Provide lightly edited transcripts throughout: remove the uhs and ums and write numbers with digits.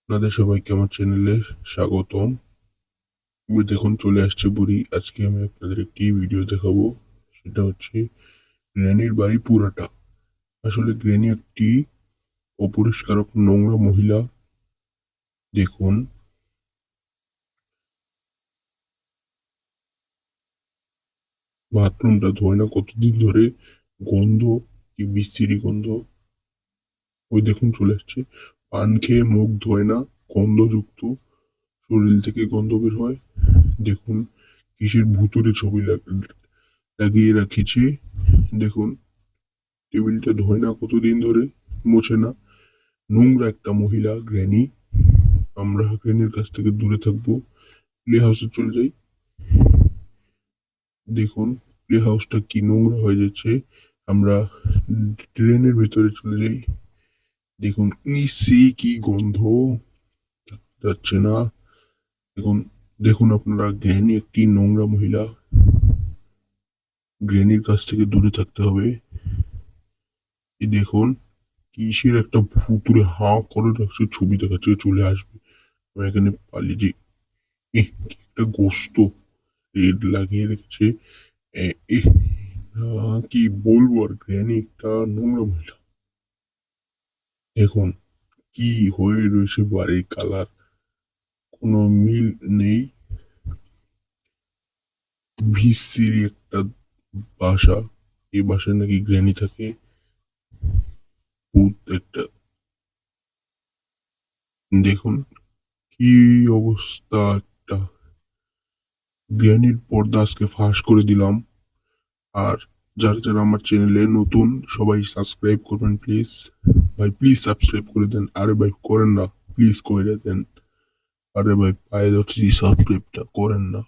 আপনাদের সবাইকে আমার চ্যানেলে স্বাগতম। ওই দেখুন চলে আসছে বুড়ি। আজকে আমি আপনাদের একটি ভিডিও দেখাবো। সেটা হচ্ছে গ্র্যানির বাড়ি পুরাটা। আসলে গ্র্যানি একটি অপরিষ্কার নোংরা মহিলা। দেখুন বাথরুমটা ধোয় না কতদিন ধরে, গন্ধ কি বিশ্রী গন্ধ। ওই দেখুন চলে আসছে। পান খেয়ে মুখ ধোয় না, গন্ধযুক্ত, শরীর থেকে গন্ধ বের হয়। দেখুন কিসের ভুতুরে ছবি লাগিয়ে রেখেছে। দেখুন টেবিলটা ধোয় না কতদিন ধরে, মোছে না, নোংরা একটা মহিলা গ্র্যানি। আমরা গ্র্যানির কাছ থেকে দূরে থাকবো। প্লে হাউসে চলে যাই। দেখুন প্লে হাউসটা কি নোংরা হয়ে যাচ্ছে। আমরা ট্রেনের ভেতরে চলে যাই। দেখুন নিশ্চি কি গন্ধ, যাচ্ছে না। দেখুন, দেখুন আপনারা গ্র্যানি একটি নোংরা মহিলা। গ্র্যানির কাছ থেকে দূরে থাকতে হবে। এই দেখুন কিসের একটা ভুতুরে হাঁ করে রাখছে, ছবি দেখাচ্ছে চলে আসবে। আমি এখানে পালিয়ে যাই। কি একটা গোস্ত রেড লাগিয়ে রেখেছে। এ, এ, কি বলবো আর, গ্র্যানি একটা নোংরা মহিলা। দেখুন কি হয়ে রয়েছে বাড়ির কালার, কোনো মিল নেই। ভিসির একটা বাসা, এই বাসায় নাকি গ্র্যানি থাকে। ভূত একটা। দেখুন কি অবস্থা একটা। গ্র্যানির পর্দা আজকে ফাঁস করে দিলাম। আর যারা যারা আমার চ্যানেলে নতুন সবাই সাবস্ক্রাইব করবেন প্লিজ। ভাই প্লিজ সাবস্ক্রাইব করে দেন। আরে ভাই করেন না, প্লিজ করে দেন। আরে ভাই পায়ে ধরছি, সাবস্ক্রাইবটা করেন না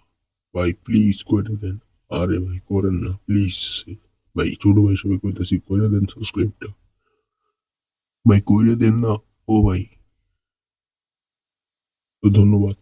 ভাই, প্লিজ করে দেন। আরে ভাই করেন না প্লিজ। ভাই ছোট ভাই সবাই কইতাছি করে দেন সাবস্ক্রাইবটা। ভাই করে দেন না। ও ভাই, তো ধন্যবাদ।